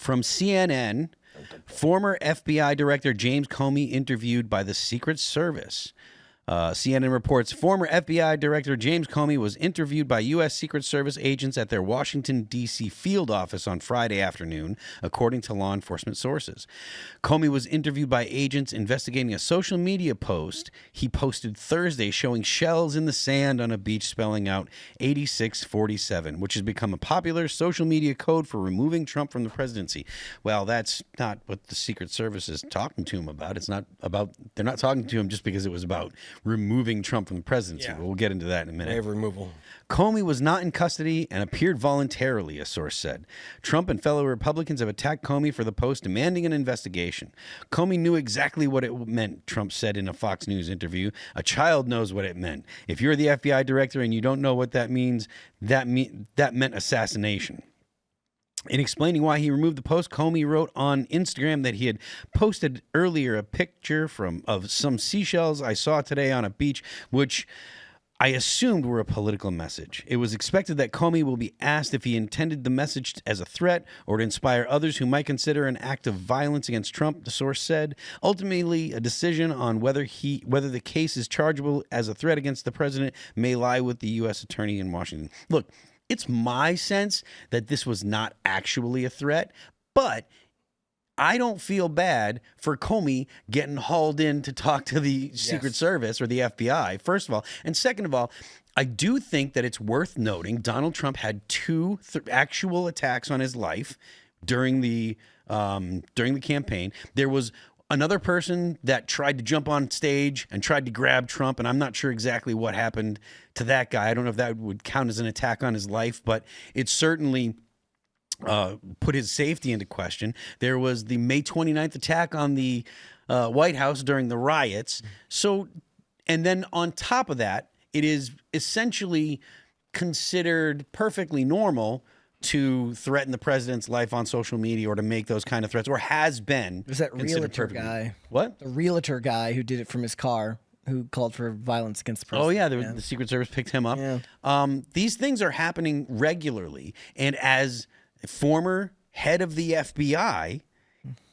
From CNN, former FBI Director James Comey interviewed by the Secret Service. CNN reports former FBI Director James Comey was interviewed by U.S. Secret Service agents at their Washington, D.C. field office on Friday afternoon, according to law enforcement sources. Comey was interviewed by agents investigating a social media post he posted Thursday showing shells in the sand on a beach spelling out 8647, which has become a popular social media code for removing Trump from the presidency. Well, that's not what the Secret Service is talking to him about. It's not about, they're not talking to him just because it was about removing Trump from the presidency. Yeah. We'll get into that in a minute. Wave removal. Comey was not in custody and appeared voluntarily, a source said. Trump and fellow Republicans have attacked Comey for the post demanding an investigation. Comey knew exactly what it meant, Trump said in a Fox News interview. A child knows what it meant. If you're the FBI director and you don't know what that means, that meant assassination. In explaining why he removed the post, Comey wrote on Instagram that he had posted earlier a picture of some seashells I saw today on a beach, which I assumed were a political message. It was expected that Comey will be asked if he intended the message as a threat or to inspire others who might consider an act of violence against Trump, the source said. Ultimately, a decision on whether the case is chargeable as a threat against the president may lie with the U.S. attorney in Washington. Look, it's my sense that this was not actually a threat, but I don't feel bad for Comey getting hauled in to talk to the Secret Service or the FBI, first of all. And second of all, I do think that it's worth noting Donald Trump had two actual attacks on his life during the campaign. There was another person that tried to jump on stage and tried to grab Trump, and I'm not sure exactly what happened to that guy. I don't know if that would count as an attack on his life, but it certainly put his safety into question. There was the May 29th attack on the White House during the riots. So, and then on top of that, it is essentially considered perfectly normal to threaten the president's life on social media or to make those kind of threats, or has been. There's that realtor guy. What? The realtor guy who did it from his car, who called for violence against the president. Oh, yeah, the Secret Service picked him up. Yeah. These things are happening regularly. And as former head of the FBI,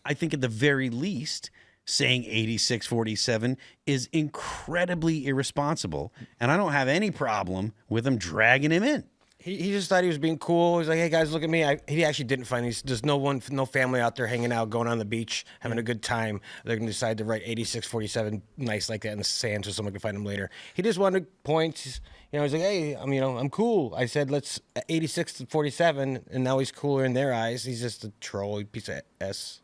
I think at the very least, saying 8647 is incredibly irresponsible. And I don't have any problem with them dragging him in. He just thought he was being cool. He's like, hey, guys, look at me. He actually didn't find these. There's no family out there hanging out, going on the beach, having a good time. They're going to decide to write 8647 nice like that in the sand so someone can find him later. He just wanted points. You know, he's like, hey, I'm cool. I said, let's 86 to 47, and now he's cooler in their eyes. He's just a troll, piece of S.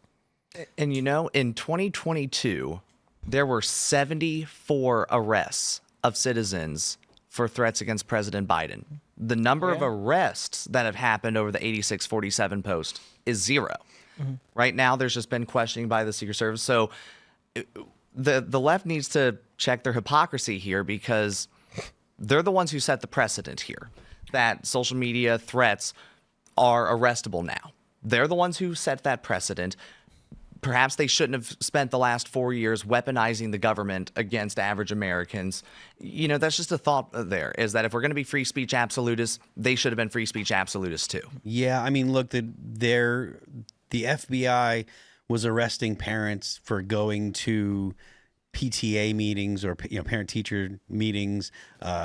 And, in 2022, there were 74 arrests of citizens for threats against President Biden. The number of arrests that have happened over the 8647 post is 0. Mm-hmm. Right now, there's just been questioning by the Secret Service. So the left needs to check their hypocrisy here, because they're the ones who set the precedent here, that social media threats are arrestable now. They're the ones who set that precedent. Perhaps they shouldn't have spent the last 4 years weaponizing the government against average Americans. That's just a thought there, is that if we're going to be free speech absolutists, they should have been free speech absolutists too. Yeah, I mean, look, the FBI was arresting parents for going to PTA meetings or parent-teacher meetings.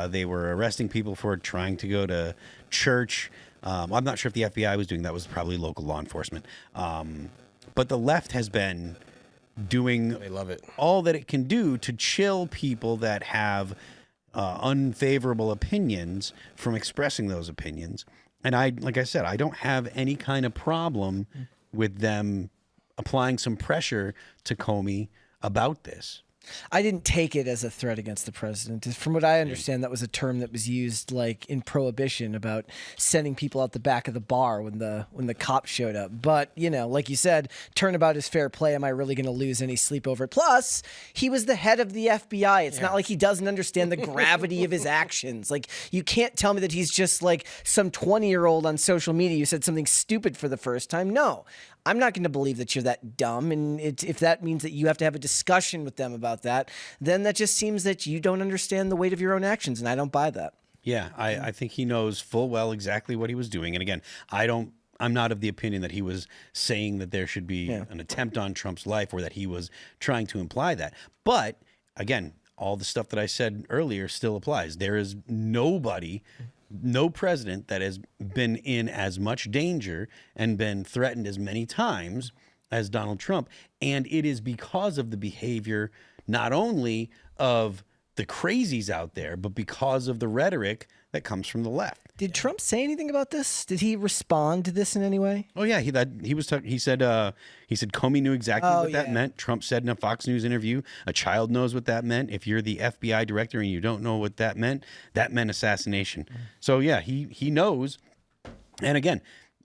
They were arresting people for trying to go to church. I'm not sure if the FBI was doing that. It was probably local law enforcement. But the left has been doing They love it. all that it can do to chill people that have unfavorable opinions from expressing those opinions. And like I said, I don't have any kind of problem with them applying some pressure to Comey about this. I didn't take it as a threat against the president. From what I understand, that was a term that was used like in Prohibition about sending people out the back of the bar when the cops showed up. But, like you said, turnabout is fair play. Am I really going to lose any sleep over it? Plus, he was the head of the FBI. It's not like he doesn't understand the gravity of his actions. Like, you can't tell me that he's just like some 20-year-old on social media who said something stupid for the first time. No. I'm not going to believe that you're that dumb, and if that means that you have to have a discussion with them about that, then that just seems that you don't understand the weight of your own actions, and I don't buy that. Yeah, I think he knows full well exactly what he was doing. And again, I don't I'm not of the opinion that he was saying that there should be an attempt on Trump's life or that he was trying to imply that. But again, all the stuff that I said earlier still applies. There is nobody, no president that has been in as much danger and been threatened as many times as Donald Trump. And it is because of the behavior not only of the crazies out there, but because of the rhetoric that comes from the left. Did Trump say anything about this? Did he respond to this in any way? Oh yeah, he said Comey knew exactly what that meant. Trump said in a Fox News interview, a child knows what that meant. If you're the FBI director and you don't know what that meant assassination. So yeah, he knows. And again,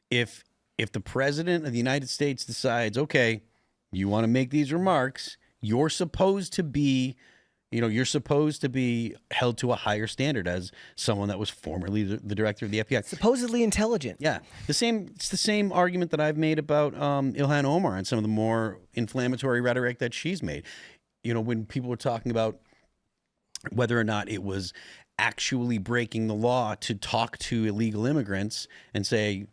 if the president of the United States decides, okay, you want to make these remarks, you're supposed to be held to a higher standard as someone that was formerly the director of the FBI. Supposedly intelligent. Yeah. It's the same argument that I've made about Ilhan Omar and some of the more inflammatory rhetoric that she's made. When people were talking about whether or not it was actually breaking the law to talk to illegal immigrants and say,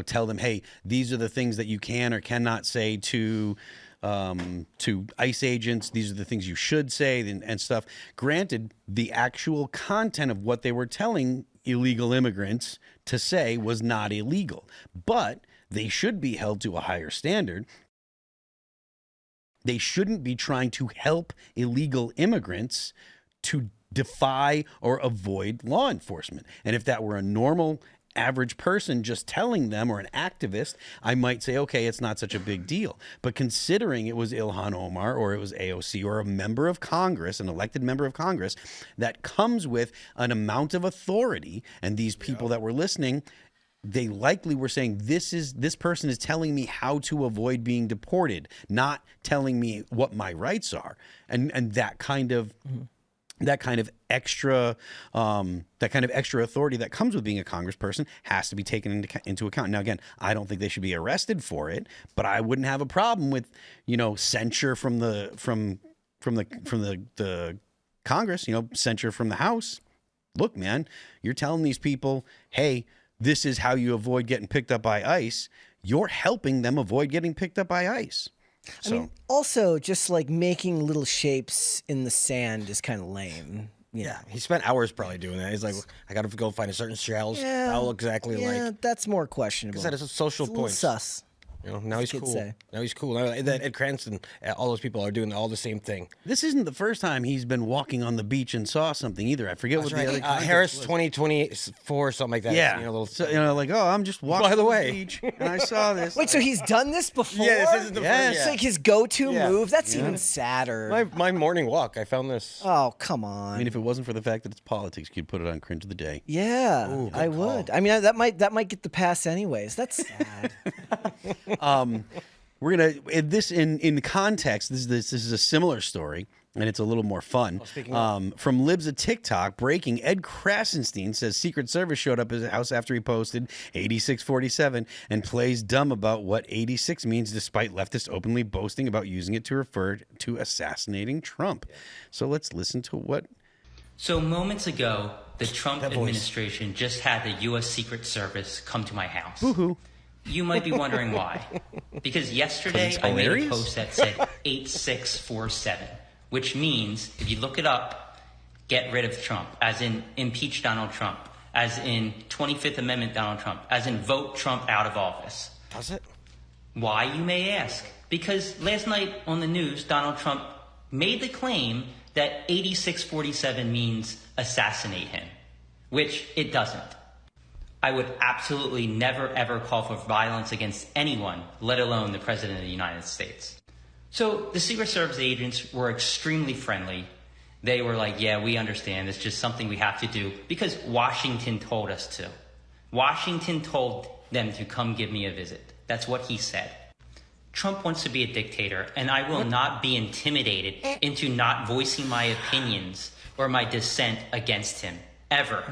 tell them, hey, these are the things that you can or cannot say to ICE agents. These are the things you should say and stuff. Granted, the actual content of what they were telling illegal immigrants to say was not illegal, but they should be held to a higher standard. They shouldn't be trying to help illegal immigrants to defy or avoid law enforcement. And if that were a normal average person just telling them, or an activist, I might say, okay, it's not such a big deal. But considering it was Ilhan Omar or it was AOC or a member of Congress, an elected member of Congress, that comes with an amount of authority, and these people that were listening, they likely were saying, this person is telling me how to avoid being deported, not telling me what my rights are. And that kind of extra authority that comes with being a congressperson has to be taken into account. Now, again, I don't think they should be arrested for it, but I wouldn't have a problem with censure from the Congress, censure from the House. Look, man, you're telling these people, hey, this is how you avoid getting picked up by ICE. You're helping them avoid getting picked up by ICE. I mean, also just like making little shapes in the sand is kind of lame. Yeah, he spent hours probably doing that. He's like, I got to go find a certain shells. I'll look exactly like. Yeah, that's more questionable. Because that is a social point. Sus. Now he's cool. Now he's cool. Now Ed Cranston, all those people are doing all the same thing. This isn't the first time he's been walking on the beach and saw something either. I forget what the other Harris 2024, something like that. Yeah, like, oh, I'm just walking on the beach and I saw this. Wait, so he's done this before? Yeah, this isn't the first. It's like his go-to move. That's even sadder. My morning walk, I found this. Oh, come on. I mean, if it wasn't for the fact that it's politics, you'd put it on Cringe of the Day. Yeah, Ooh, I would. I mean, that might get the pass anyways. That's sad. We're gonna in context. This is a similar story, and it's a little more fun. From Libs of TikTok, breaking: Ed Krasenstein says Secret Service showed up at his house after he posted 8647 and plays dumb about what 86 means, despite leftists openly boasting about using it to refer to assassinating Trump. So let's listen to what. So moments ago, the Trump administration just had the U.S. Secret Service come to my house. Woohoo! You might be wondering why. Because yesterday I made a post that said 8647, which means, if you look it up, get rid of Trump, as in impeach Donald Trump, as in 25th Amendment Donald Trump, as in vote Trump out of office. Does it? Why, you may ask? Because last night on the news, Donald Trump made the claim that 8647 means assassinate him, which it doesn't. I would absolutely never, ever call for violence against anyone, let alone the President of the United States. So the Secret Service agents were extremely friendly. They were like, yeah, we understand. It's just something we have to do because Washington told us to. Washington told them to come give me a visit. That's what he said. Trump wants to be a dictator, and I will not be intimidated into not voicing my opinions or my dissent against him, ever.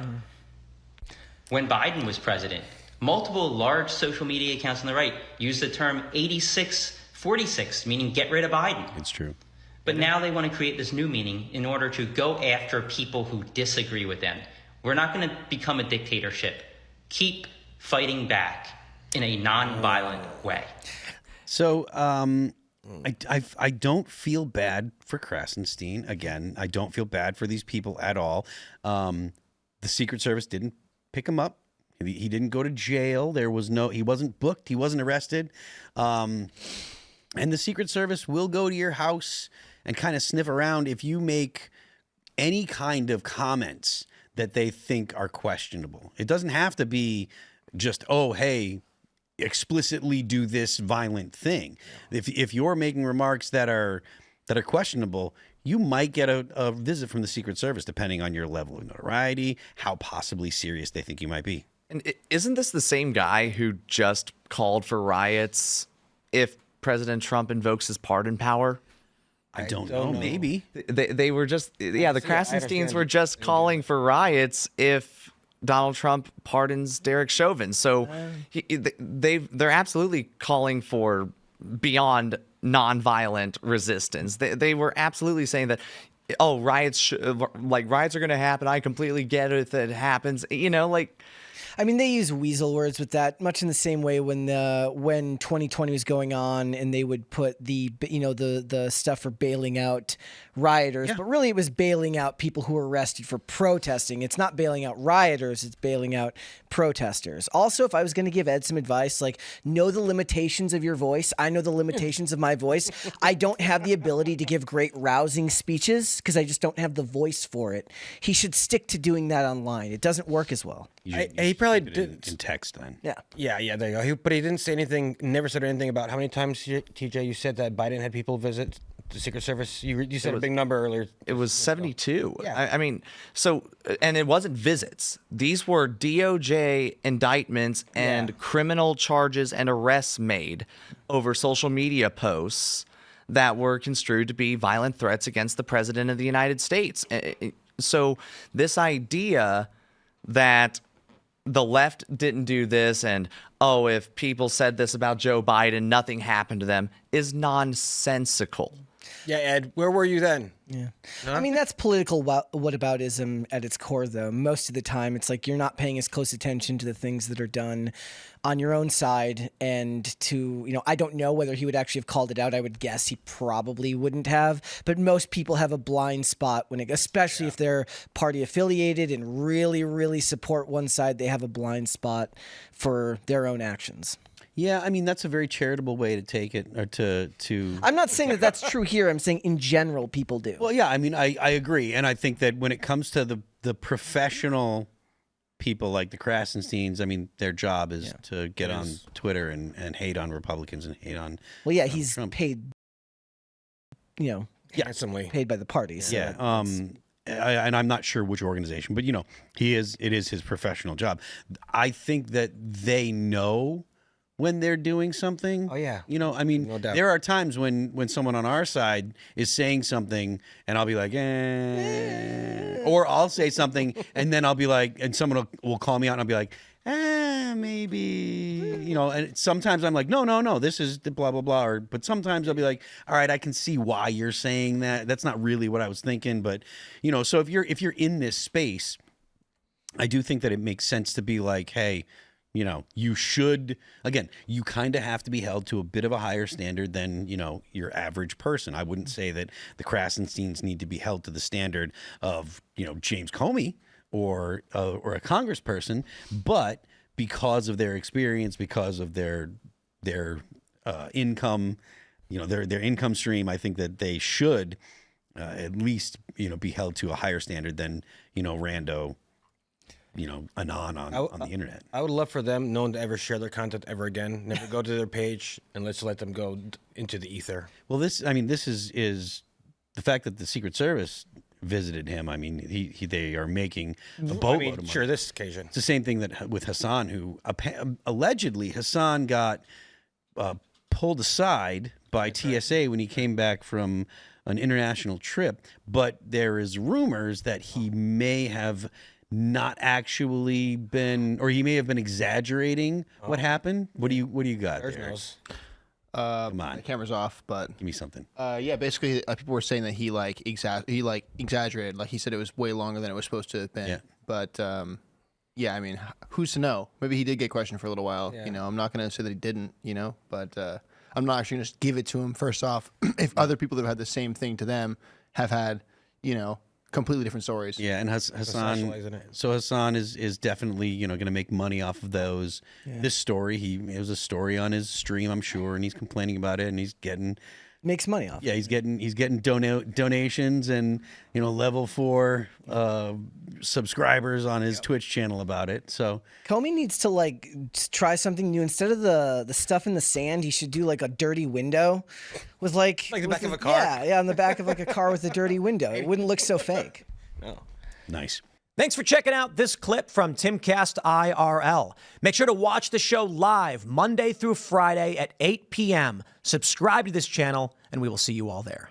When Biden was president, multiple large social media accounts on the right used the term 8646, meaning get rid of Biden. It's true. But now they want to create this new meaning in order to go after people who disagree with them. We're not going to become a dictatorship. Keep fighting back. in a non-violent way. So I don't feel bad for Krassenstein. Again, I don't feel bad for these people at all. The Secret Service didn't pick him up. He didn't go to jail. He wasn't booked. He wasn't arrested. And the Secret Service will go to your house and kind of sniff around if you make any kind of comments that they think are questionable. It doesn't have to be just, oh, hey, explicitly do this violent thing. If you're making remarks that are questionable, you might get a visit from the Secret Service, depending on your level of notoriety, how possibly serious they think you might be. And isn't this the same guy who just called for riots if President Trump invokes his pardon power? I don't know. Maybe. They were just, the Krassensteins were just calling for riots if Donald Trump pardons Derek Chauvin. So they're absolutely calling for beyond nonviolent resistance. They were absolutely saying that, oh, riots are going to happen. I completely get it if it happens. I mean, they use weasel words with that, much in the same way when 2020 was going on, and they would put the stuff for bailing out rioters, but really it was bailing out people who were arrested for protesting. It's not bailing out rioters; it's bailing out protesters. Also, if I was going to give Ed some advice, know the limitations of your voice. I know the limitations of my voice. I don't have the ability to give great rousing speeches because I just don't have the voice for it. He should stick to doing that online. It doesn't work as well. He probably did in text then. Yeah. There you go. But he didn't say anything. Never said anything about how many times, TJ, you said that Biden had people visit the Secret Service. You said a big number earlier. It was 72. Yeah. I mean, and it wasn't visits. These were DOJ indictments and criminal charges and arrests made over social media posts that were construed to be violent threats against the president of the United States. So this idea that the left didn't do this and, oh, if people said this about Joe Biden, nothing happened to them, is nonsensical. Yeah, Ed, where were you then? Yeah. I mean, that's political whataboutism at its core, though. Most of the time, it's like you're not paying as close attention to the things that are done on your own side. And I don't know whether he would actually have called it out. I would guess he probably wouldn't have. But most people have a blind spot especially if they're party affiliated and really, really support one side, they have a blind spot for their own actions. Yeah, I mean, that's a very charitable way to take it, or to. I'm not saying that that's true here. I'm saying in general, people do. Well, yeah, I mean, I agree. And I think that when it comes to the professional people like the Krassensteins, I mean, their job is to get on Twitter and hate on Republicans and hate on he's Trump. paid, Handsomely. paid by the parties. So and I'm not sure which organization, but, it is his professional job. I think that they know when they're doing something. Oh, yeah. I mean, No doubt. there are times when someone on our side is saying something and I'll be like, or I'll say something and then I'll be like, and someone will call me out and I'll be like, maybe, and sometimes I'm like, no, this is the blah, blah, blah. But sometimes I'll be like, all right, I can see why you're saying that. That's not really what I was thinking. But, so if you're in this space, I do think that it makes sense to be like, hey, you should, again, you kind of have to be held to a bit of a higher standard than, your average person. I wouldn't say that the Krassensteins need to be held to the standard of, James Comey or a congressperson, but because of their experience, because of their income, their income stream, I think that they should at least, be held to a higher standard than, rando, anon on the internet. I would love for them, no one to ever share their content ever again. Never go to their page and let's let them go into the ether. Well, this is the fact that the Secret Service visited him. I mean, they are making a boatload of money. Sure, this occasion. It's the same thing that with Hassan, who allegedly Hassan got pulled aside by TSA when he came back from an international trip. But there is rumors that he may have not actually been, or he may have been exaggerating what happened. What do you got Serge there? knows. Come on, The camera's off, but give me something. basically, people were saying that he exaggerated. Like he said, it was way longer than it was supposed to have been. Yeah. But Yeah, I mean, who's to know? Maybe he did get questioned for a little while. Yeah. You know, I'm not going to say that he didn't, you know, but I'm not actually going to give it to him first off if other people that have had the same thing to them have had, you know, completely different stories. Yeah, and Hassan. socializing it. So Hassan is definitely going to make money off of those. This story, it was a story on his stream, I'm sure, and he's complaining about it, and he's getting. Makes money off. Yeah, he's getting donations and level 4 subscribers on his Twitch channel about it. So Comey needs to like try something new. Instead of the stuff in the sand, he should do like a dirty window with like the back of a car? Yeah, on the back of like a car with a dirty window. It wouldn't look so fake. No. nice. Thanks for checking out this clip from Timcast IRL. Make sure to watch the show live Monday through Friday at 8 p.m. Subscribe to this channel, and we will see you all there.